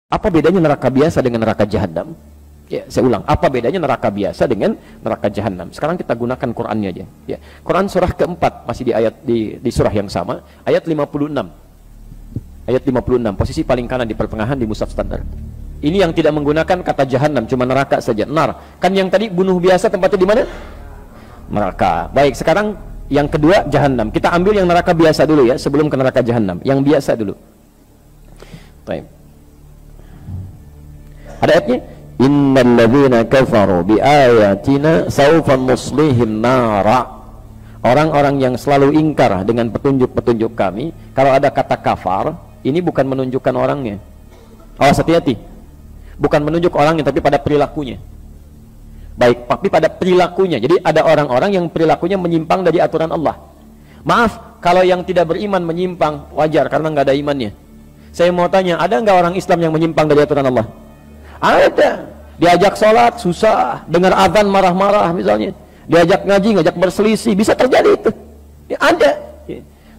Apa bedanya neraka biasa dengan neraka jahanam? Ya, saya ulang, apa bedanya neraka biasa dengan neraka jahanam? Sekarang kita gunakan Qur'annya aja. Ya, Quran surah keempat, masih di ayat di surah yang sama, ayat 56. Ayat 56, posisi paling kanan di pertengahan di mushaf standar. Ini yang tidak menggunakan kata jahanam, cuma neraka saja. Nar. Kan yang tadi bunuh biasa tempatnya di mana? Neraka. Baik, sekarang yang kedua jahanam. Kita ambil yang neraka biasa dulu ya, sebelum ke neraka jahanam. Yang biasa dulu. Baik. Ada ayatnya? Innal ladzina kafaru bi ayatina sawfa nuslihim nara. Orang-orang yang selalu ingkar dengan petunjuk-petunjuk kami, kalau ada kata kafar, ini bukan menunjukkan orangnya. Awas, hati-hati. Bukan menunjuk orangnya, tapi pada perilakunya. Baik, tapi pada perilakunya. Jadi ada orang-orang yang perilakunya menyimpang dari aturan Allah. Maaf, kalau yang tidak beriman menyimpang, wajar karena nggak ada imannya. Saya mau tanya, ada nggak orang Islam yang menyimpang dari aturan Allah? Ada. Diajak sholat susah, dengar azan marah-marah misalnya, diajak ngaji ngajak berselisih, bisa terjadi itu ya, ada.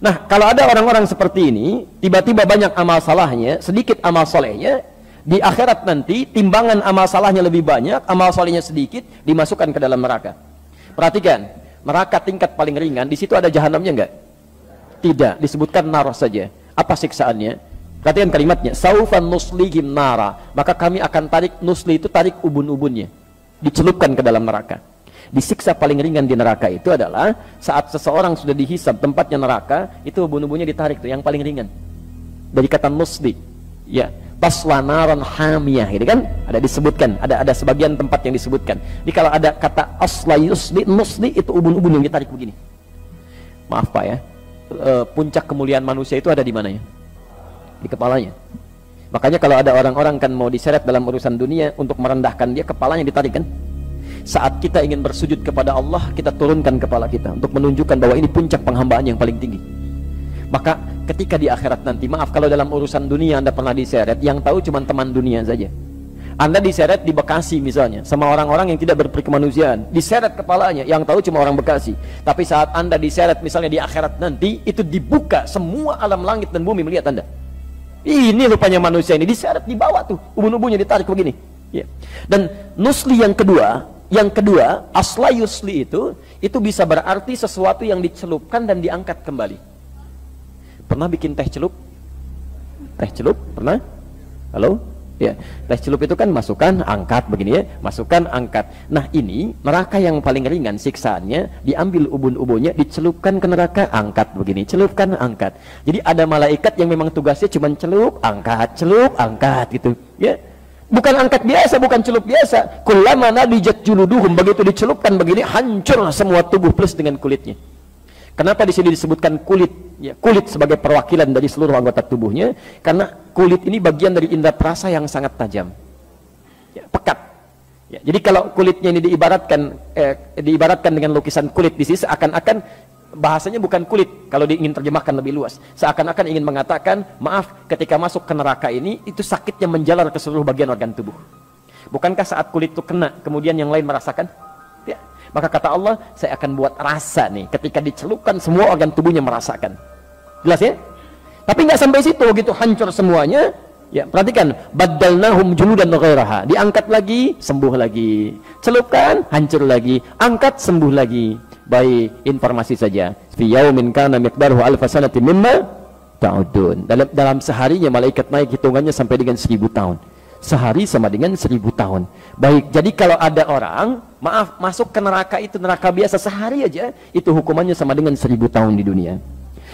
Nah, kalau ada orang-orang seperti ini, tiba-tiba banyak amal salahnya, sedikit amal solehnya, di akhirat nanti timbangan amal salahnya lebih banyak, amal solehnya sedikit, dimasukkan ke dalam neraka. Perhatikan, neraka tingkat paling ringan, di situ ada jahanamnya enggak? Tidak, disebutkan nar saja. Apa siksaannya? Perhatikan kalimatnya, saufan nuslihim nara, maka kami akan tarik, nusli itu tarik ubun-ubunnya, dicelupkan ke dalam neraka. Disiksa paling ringan di neraka itu adalah saat seseorang sudah dihisab tempatnya neraka, itu ubun-ubunnya ditarik tuh, yang paling ringan. Dari kata nusli, ya, tasla naran hamiyah, gitu kan? Ada disebutkan, ada sebagian tempat yang disebutkan. Jadi kalau ada kata asla yusli, nusli, itu ubun-ubun yang ditarik begini. Maaf Pak ya, puncak kemuliaan manusia itu ada di mana ya? Di kepalanya. Makanya kalau ada orang-orang kan mau diseret dalam urusan dunia untuk merendahkan dia, kepalanya ditarik kan. Saat kita ingin bersujud kepada Allah, kita turunkan kepala kita untuk menunjukkan bahwa ini puncak penghambaan yang paling tinggi. Maka ketika di akhirat nanti, maaf kalau dalam urusan dunia Anda pernah diseret, yang tahu cuma teman dunia saja. Anda diseret di Bekasi misalnya sama orang-orang yang tidak berperikemanusiaan, diseret kepalanya, yang tahu cuma orang Bekasi. Tapi saat Anda diseret misalnya di akhirat nanti, itu dibuka semua alam langit dan bumi melihat Anda. Ini rupanya manusia ini diseret di bawah tuh, ubun-ubunnya ditarik begini. Ya. Dan nusli yang kedua, asla yusli itu bisa berarti sesuatu yang dicelupkan dan diangkat kembali. Pernah bikin teh celup? Teh celup pernah? Halo? Ya, teh celup itu kan masukkan, angkat begini ya, masukkan, angkat. Nah ini neraka yang paling ringan siksaannya, diambil ubun-ubunnya, dicelupkan ke neraka, angkat begini, celupkan, angkat. Jadi ada malaikat yang memang tugasnya cuma celup, angkat gitu. Ya, bukan angkat biasa, bukan celup biasa. Kullama nadijat juluduhum, begitu dicelupkan begini, hancur semua tubuh plus dengan kulitnya. Kenapa di sini disebutkan kulit? Ya, kulit sebagai perwakilan dari seluruh anggota tubuhnya, karena kulit ini bagian dari indera perasa yang sangat tajam, ya, pekat. Ya, jadi kalau kulitnya ini diibaratkan dengan lukisan kulit di sini, seakan-akan bahasanya bukan kulit. Kalau ingin terjemahkan lebih luas, seakan-akan ingin mengatakan, maaf, ketika masuk ke neraka ini, itu sakitnya menjalar ke seluruh bagian organ tubuh. Bukankah saat kulit itu kena, kemudian yang lain merasakan? Ya. Maka kata Allah, saya akan buat rasa nih, ketika dicelupkan semua organ tubuhnya merasakan. Jelas ya? Tapi nggak sampai situ, begitu hancur semuanya. Ya, perhatikan, baddalnahum juludan ghairaha, diangkat lagi, sembuh lagi, celupkan, hancur lagi, angkat, sembuh lagi. Baik, informasi saja. Fi yaumin kana miqdaruhu alf sanatin mimma ta'udun. Dalam seharinya malaikat naik hitungannya sampai dengan 1000 tahun. Sehari sama dengan 1000 tahun. Baik, jadi kalau ada orang, maaf, masuk ke neraka itu, neraka biasa sehari aja, itu hukumannya sama dengan 1000 tahun di dunia.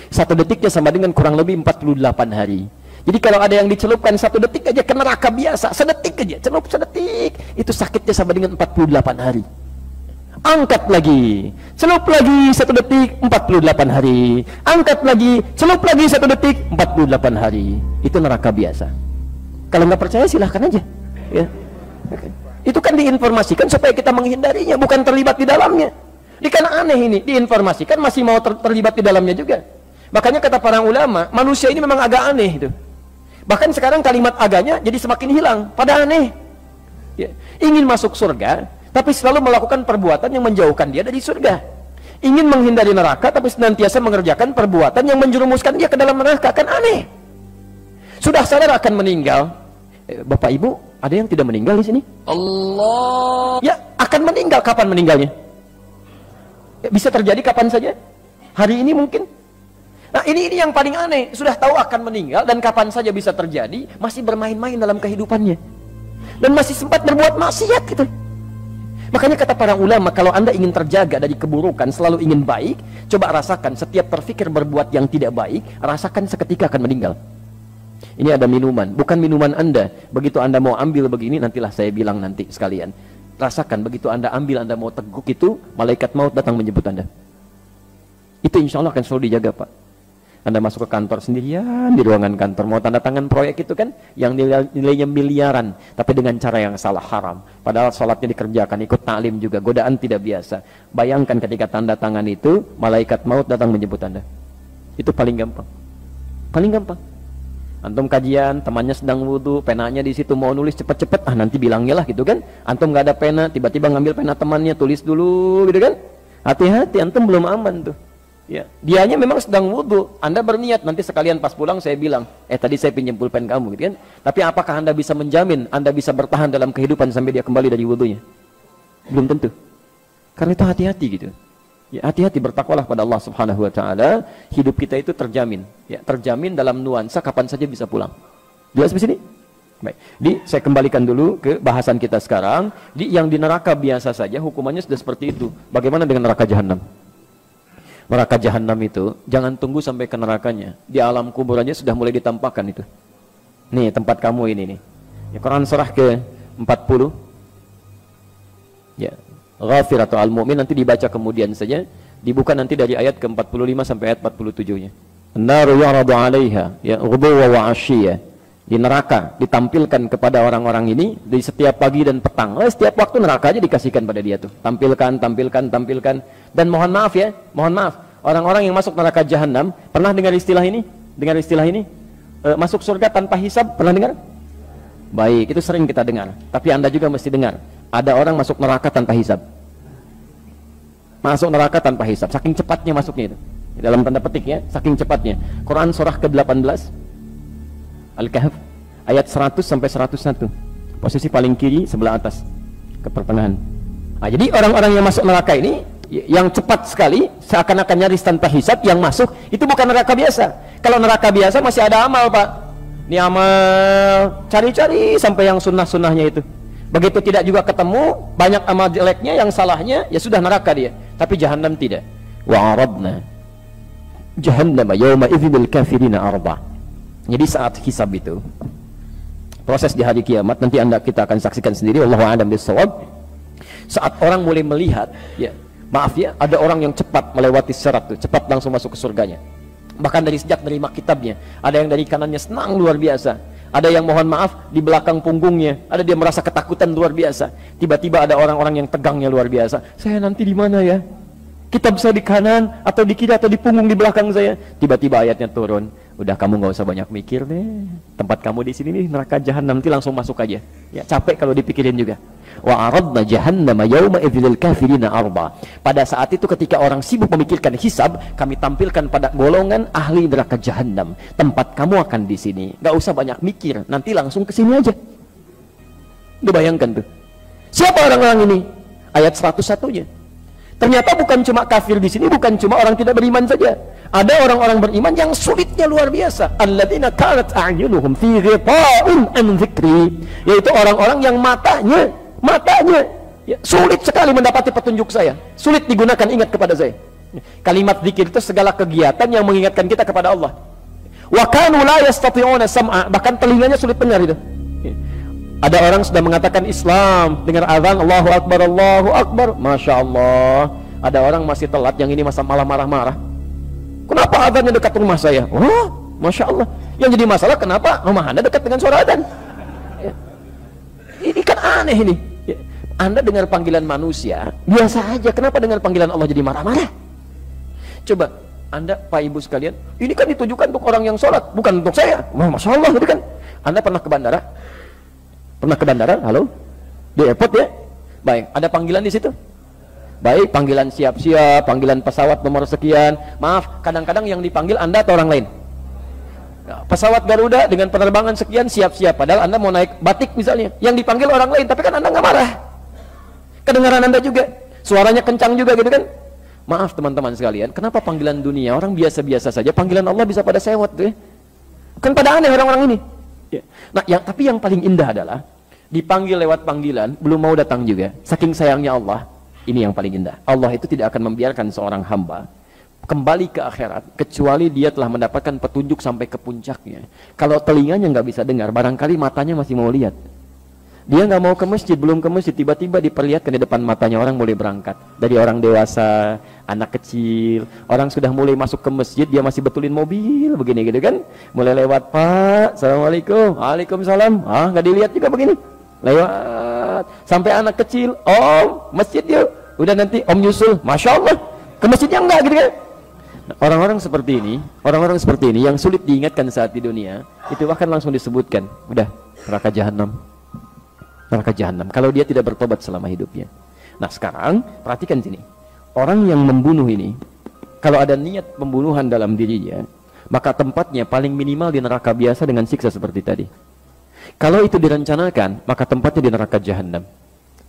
1 detiknya sama dengan kurang lebih 48 hari. Jadi kalau ada yang dicelupkan 1 detik aja ke neraka biasa, sedetik aja, celup sedetik, itu sakitnya sama dengan 48 hari. Angkat lagi, celup lagi 1 detik, 48 hari. Angkat lagi, celup lagi 1 detik, 48 hari. Itu neraka biasa. Kalau nggak percaya silahkan aja. Ya. Itu kan diinformasikan supaya kita menghindarinya, bukan terlibat di dalamnya. Ini kan aneh ini, diinformasikan masih mau terlibat di dalamnya juga. Makanya kata para ulama, manusia ini memang agak aneh itu. Bahkan sekarang kalimat aganya jadi semakin hilang, pada aneh. Ya. Ingin masuk surga, tapi selalu melakukan perbuatan yang menjauhkan dia dari surga. Ingin menghindari neraka, tapi senantiasa mengerjakan perbuatan yang menjerumuskan dia ke dalam neraka, kan aneh. Sudah sadar akan meninggal, Bapak Ibu, ada yang tidak meninggal di sini? Allah. Ya, akan meninggal. Kapan meninggalnya? Ya, bisa terjadi kapan saja. Hari ini mungkin. Nah, ini yang paling aneh. Sudah tahu akan meninggal dan kapan saja bisa terjadi, masih bermain-main dalam kehidupannya. Dan masih sempat berbuat maksiat gitu. Makanya kata para ulama, kalau Anda ingin terjaga dari keburukan, selalu ingin baik, coba rasakan setiap terfikir berbuat yang tidak baik, rasakan seketika akan meninggal. Ini ada minuman, bukan minuman Anda. Begitu Anda mau ambil begini, nantilah saya bilang nanti sekalian. Rasakan, begitu Anda ambil, Anda mau teguk itu, malaikat maut datang menjemput Anda. Itu insya Allah akan selalu dijaga, Pak. Anda masuk ke kantor sendirian, di ruangan kantor, mau tanda tangan proyek itu kan, yang nilainya miliaran, tapi dengan cara yang salah, haram. Padahal sholatnya dikerjakan, ikut ta'lim juga, godaan tidak biasa. Bayangkan ketika tanda tangan itu, malaikat maut datang menjemput Anda. Itu paling gampang. Paling gampang. Antum kajian, temannya sedang wudhu, penanya di situ mau nulis cepet-cepet, nanti bilangnya lah gitu kan. Antum nggak ada pena, tiba-tiba ngambil pena temannya, tulis dulu gitu kan. Hati-hati, antum belum aman tuh. Ya, dianya memang sedang wudhu, Anda berniat nanti sekalian pas pulang saya bilang, tadi saya pinjam pulpen kamu gitu kan. Tapi apakah Anda bisa menjamin Anda bisa bertahan dalam kehidupan sampai dia kembali dari wudhunya? Belum tentu. Karena itu hati-hati gitu. Ya, hati-hati, bertakwalah pada Allah Subhanahu wa taala. Hidup kita itu terjamin, ya, terjamin dalam nuansa kapan saja bisa pulang. Jelas di sini? Baik. Saya kembalikan dulu ke bahasan kita sekarang. Yang di neraka biasa saja hukumannya sudah seperti itu. Bagaimana dengan neraka jahanam? Neraka jahanam itu jangan tunggu sampai ke nerakanya. Di alam kubur aja sudah mulai ditampakkan itu. Nih tempat kamu ini nih. Ya, Quran surah ke-40. Ya. Ghafir atau Al-Mu'min nanti dibaca kemudian saja, dibuka nanti dari ayat ke-45 sampai ayat 47-nya. An-naru yu'radu 'alaiha ya ghuduwwan wa 'ashiyya. Di neraka ditampilkan kepada orang-orang ini di setiap pagi dan petang. Setiap waktu neraka aja dikasihkan pada dia tuh. Tampilkan. Dan mohon maaf ya, orang-orang yang masuk neraka jahanam pernah dengar istilah ini? Masuk surga tanpa hisab, pernah dengar? Baik, itu sering kita dengar. Tapi Anda juga mesti dengar. Ada orang masuk neraka tanpa hisab. Masuk neraka tanpa hisab, saking cepatnya masuknya itu. Dalam tanda petik ya, saking cepatnya. Quran surah ke-18 Al-Kahf ayat 100 sampai 101. Posisi paling kiri sebelah atas ke pertengahan. Nah, jadi orang-orang yang masuk neraka ini yang cepat sekali, seakan-akan nyaris tanpa hisab, yang masuk itu bukan neraka biasa. Kalau neraka biasa masih ada amal, Pak. Ini amal cari-cari sampai yang sunnah-sunnahnya itu. Begitu tidak juga ketemu, banyak amal jeleknya, yang salahnya, ya sudah neraka dia. Tapi jahanam tidak. Wa aradna jahannama yawma idzil kafirina arba. Jadi saat hisab itu, proses di hari kiamat, nanti kita akan saksikan sendiri, wallahu a'lam bissawab. Saat orang mulai melihat, ya, maaf ya, ada orang yang cepat melewati syarat tuh, cepat langsung masuk ke surganya. Bahkan dari sejak nerima kitabnya, ada yang dari kanannya senang luar biasa. Ada yang mohon maaf di belakang punggungnya, ada dia merasa ketakutan luar biasa. Tiba-tiba ada orang-orang yang tegangnya luar biasa. Saya nanti di mana ya? Kitab saya di kanan atau di kiri atau di punggung di belakang saya. Tiba-tiba ayatnya turun. Udah, kamu nggak usah banyak mikir deh. Tempat kamu di sini nih neraka jahanam, nanti langsung masuk aja. Ya, capek kalau dipikirin juga. Wa aradna jahannama yauma idzil kafirina arba. Pada saat itu ketika orang sibuk memikirkan hisab, kami tampilkan pada golongan ahli neraka jahanam. Tempat kamu akan di sini. Nggak usah banyak mikir, nanti langsung ke sini aja. Udah bayangkan tuh. Siapa orang-orang ini? Ayat 101-nya. Ternyata bukan cuma kafir di sini, bukan cuma orang tidak beriman saja. Ada orang-orang beriman yang sulitnya luar biasa. Alladzina kanat a'yunuhum fi ghita'in an dzikri, yaitu orang-orang yang matanya ya, sulit sekali mendapati petunjuk saya, sulit digunakan ingat kepada saya. Kalimat zikir itu segala kegiatan yang mengingatkan kita kepada Allah. Wa kanu la yastati'una sam'a, bahkan telinganya sulit dengar itu. Ada orang sudah mengatakan Islam, dengar azan Allahu Akbar, Masya Allah. Ada orang masih telat, yang ini malah marah-marah. Kenapa azannya dekat rumah saya? Oh, Masya Allah. Yang jadi masalah kenapa rumah Anda dekat dengan suara azan? Ya. Ini kan aneh ini. Ya. Anda dengar panggilan manusia biasa aja, kenapa dengar panggilan Allah jadi marah-marah? Coba Anda, Pak Ibu sekalian, ini kan ditujukan untuk orang yang sholat, bukan untuk saya. Masya Allah, gitu kan. Anda pernah ke bandara? Halo? Di airport ya? Baik, ada panggilan di situ? Baik, panggilan siap-siap, panggilan pesawat nomor sekian. Maaf, kadang-kadang yang dipanggil Anda atau orang lain? pesawat Garuda dengan penerbangan sekian siap-siap, padahal Anda mau naik batik misalnya, yang dipanggil orang lain, tapi kan Anda nggak marah, kedengaran Anda juga, suaranya kencang juga gitu kan. Maaf teman-teman sekalian, kenapa panggilan dunia orang biasa-biasa saja, panggilan Allah bisa pada sewot tuh ya? Kan pada aneh orang-orang ini ya. Nah tapi yang paling indah adalah dipanggil lewat panggilan, belum mau datang juga, saking sayangnya Allah. Ini yang paling indah, Allah itu tidak akan membiarkan seorang hamba kembali ke akhirat kecuali dia telah mendapatkan petunjuk sampai ke puncaknya. Kalau telinganya nggak bisa dengar, barangkali matanya masih mau lihat. Dia nggak mau ke masjid, belum ke masjid, tiba-tiba diperlihatkan di depan matanya orang mulai berangkat. Dari orang dewasa, anak kecil, orang sudah mulai masuk ke masjid, dia masih betulin mobil begini gitu kan, mulai lewat, Pak, Assalamualaikum, Waalaikumsalam, nggak dilihat juga begini, lewat sampai anak kecil, Om masjid yuk, udah nanti Om nyusul, Masya Allah, ke masjidnya enggak gitu kan. Orang-orang seperti ini yang sulit diingatkan saat di dunia, itu akan langsung disebutkan, udah neraka jahanam, kalau dia tidak bertobat selama hidupnya. Nah sekarang perhatikan sini, orang yang membunuh ini, kalau ada niat pembunuhan dalam dirinya, maka tempatnya paling minimal di neraka biasa dengan siksa seperti tadi. Kalau itu direncanakan, maka tempatnya di neraka jahanam,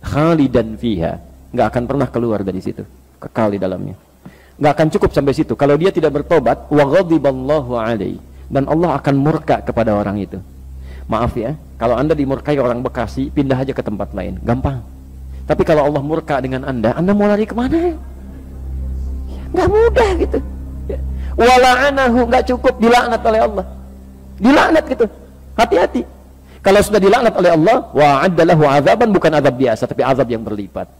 khalidan fiha, nggak akan pernah keluar dari situ, kekal di dalamnya. Nggak akan cukup sampai situ. Kalau dia tidak bertobat, wa ghadiballahu alaihi, dan Allah akan murka kepada orang itu. Maaf ya, kalau Anda dimurkai orang Bekasi, pindah aja ke tempat lain, gampang. Tapi kalau Allah murka dengan Anda mau lari kemana? Nggak mudah gitu. Wala'anahu, nggak cukup dilaknat oleh Allah, dilaknat gitu. Hati-hati. Kalau sudah dilaknat oleh Allah, wa'adda lahu azaban, bukan azab biasa, tapi azab yang berlipat.